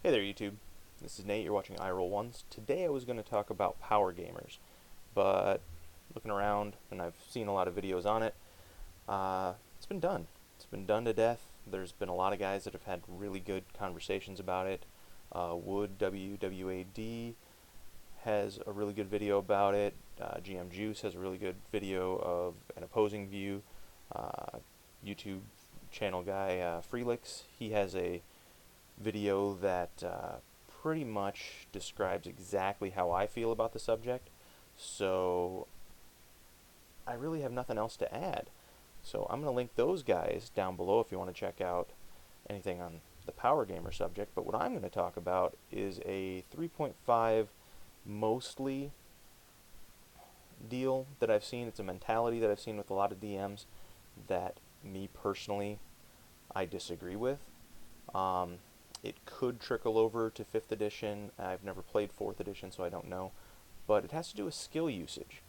Hey there, YouTube. This is Nate. You're watching iRoll1s. Today I was going to talk about power gamers, but looking around, and I've seen a lot of videos on it, it's been done. It's been done to death. There's been a lot of guys that have had really good conversations about it. woodwwad has a really good video about it. GMJuce has a really good video of an opposing view. YouTube channel guy Freelyx, he has a video that pretty much describes exactly how I feel about the subject, so I really have nothing else to add. So I'm going to link those guys down below if you want to check out anything on the power gamer subject. But what I'm going to talk about is a 3.5 mostly deal that I've seen. It's a mentality that I've seen with a lot of DMs that me personally I disagree with. It could trickle over to 5th edition. I've never played 4th edition, so I don't know. But it has to do with skill usage,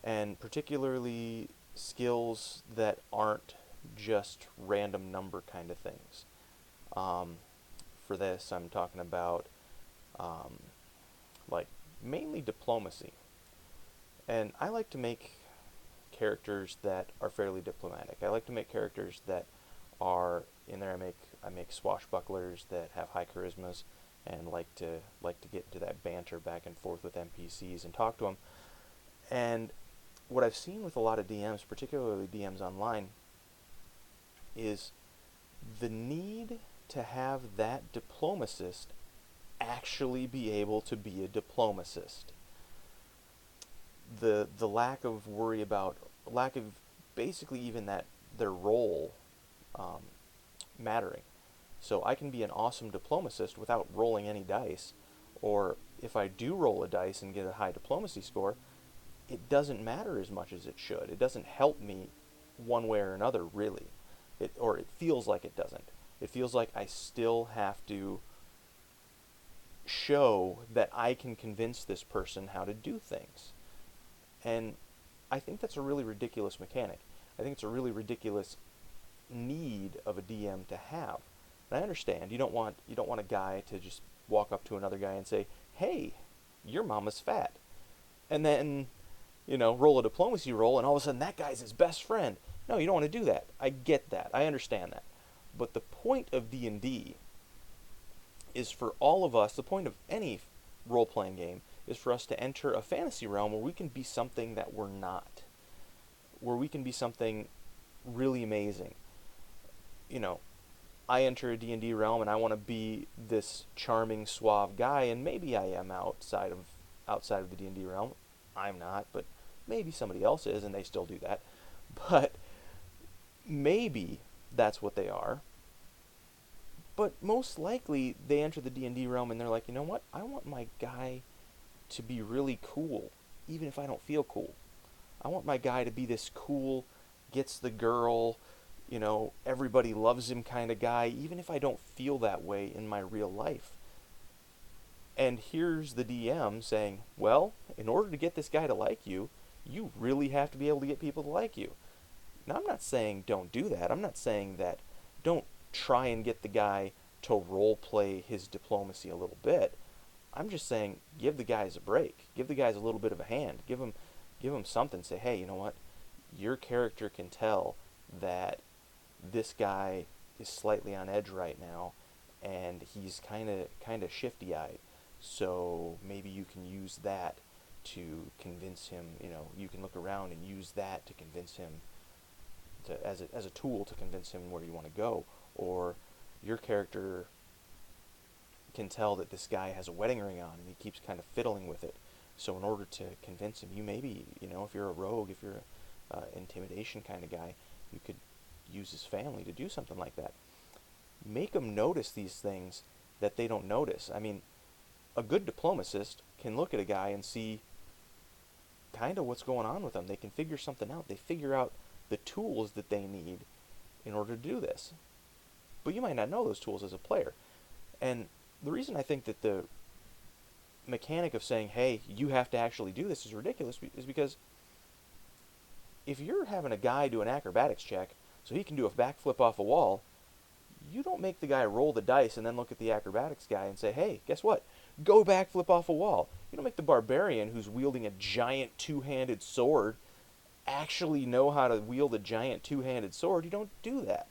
and particularly skills that aren't just random number kind of things. For this, I'm talking about like mainly diplomacy. And I like to make characters that are fairly diplomatic. I like to make characters that are in there. I make swashbucklers that have high charismas and like to get into that banter back and forth with NPCs and talk to them. And what I've seen with a lot of DMs, particularly DMs online, is the need to have that diplomacist actually be able to be a diplomacist. The lack of worry about, lack of basically even that their role mattering. So I can be an awesome diplomacist without rolling any dice, or if I do roll a dice and get a high diplomacy score, it doesn't matter as much as it should. It doesn't help me one way or another, really. It feels like it doesn't. It feels like I still have to show that I can convince this person how to do things. And I think that's a really ridiculous mechanic. I think it's a really ridiculous need of a DM to have. And I understand you don't want a guy to just walk up to another guy and say, "Hey, your mama's fat," and then roll a diplomacy roll, and all of a sudden that guy's his best friend. No, you don't want to do that. I get that. I understand that. But the point of D&D is for all of us. The point of any role-playing game is for us to enter a fantasy realm where we can be something that we're not, where we can be something really amazing. I enter a D&D realm and I want to be this charming, suave guy, and maybe I am outside of the D&D realm. I'm not, but maybe somebody else is, and they still do that. But maybe that's what they are. But most likely they enter the D&D realm and they're like, you know what? I want my guy to be really cool, even if I don't feel cool. I want my guy to be this cool, gets the girl, everybody loves him kind of guy, even if I don't feel that way in my real life. And here's the DM saying, well, in order to get this guy to like you, you really have to be able to get people to like you. Now, I'm not saying don't do that. I'm not saying that don't try and get the guy to role play his diplomacy a little bit. I'm just saying give the guys a break. Give the guys a little bit of a hand. Give them something. Say, hey, you know what? Your character can tell that this guy is slightly on edge right now, and he's kind of shifty-eyed. So maybe you can use that to convince him. You can look around and use that to convince him, as a tool to convince him where you want to go. Or your character can tell that this guy has a wedding ring on and he keeps kind of fiddling with it. So in order to convince him, you maybe, if you're a rogue, if you're an intimidation kind of guy, you could use his family to do something like that. Make them notice these things that they don't notice. I mean, a good diplomatist can look at a guy and see kind of what's going on with them. They can figure something out. They figure out the tools that they need in order to do this. But you might not know those tools as a player. And the reason I think that the mechanic of saying, hey, you have to actually do this is ridiculous is because if you're having a guy do an acrobatics check so he can do a backflip off a wall, You don't make the guy roll the dice and then look at the acrobatics guy and say, hey, guess what? Go backflip off a wall. You don't make the barbarian who's wielding a giant two-handed sword actually know how to wield a giant two-handed sword. You don't do that.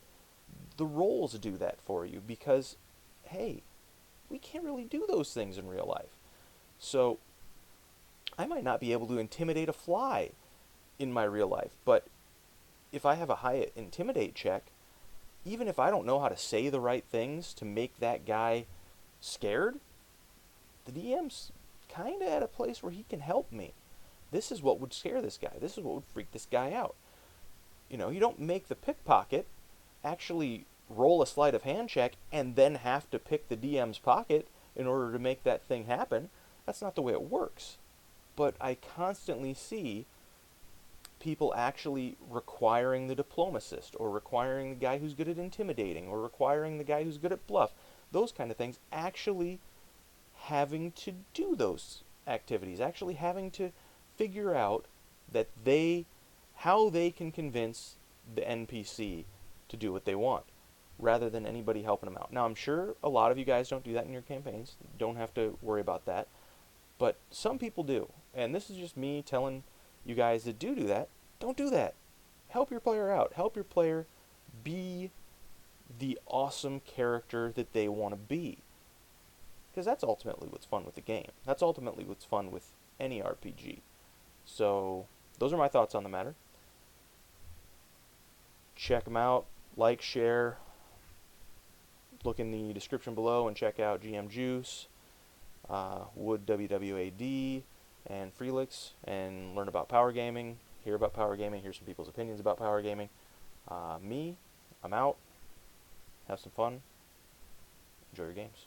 The rolls do that for you because, hey, we can't really do those things in real life. So I might not be able to intimidate a fly in my real life, but if I have a high intimidate check, even if I don't know how to say the right things to make that guy scared, the DM's kind of at a place where he can help me. This is what would scare this guy. This is what would freak this guy out. You don't make the pickpocket actually roll a sleight of hand check and then have to pick the DM's pocket in order to make that thing happen. That's not the way it works. But I constantly see people actually requiring the Diplomacist, or requiring the guy who's good at intimidating, or requiring the guy who's good at bluff, those kind of things, actually having to do those activities, actually having to figure out how they can convince the NPC to do what they want, rather than anybody helping them out. Now, I'm sure a lot of you guys don't do that in your campaigns. Don't have to worry about that. But some people do. And this is just me telling you guys that do that. Don't do that. Help your player out. Help your player be the awesome character that they want to be. Because that's ultimately what's fun with the game. That's ultimately what's fun with any RPG. So, those are my thoughts on the matter. Check them out. Like, share. Look in the description below and check out GMJuce, woodwwad, and Freelyx, and learn about power gaming, hear about power gaming, hear some people's opinions about power gaming. I'm out. Have some fun. Enjoy your games.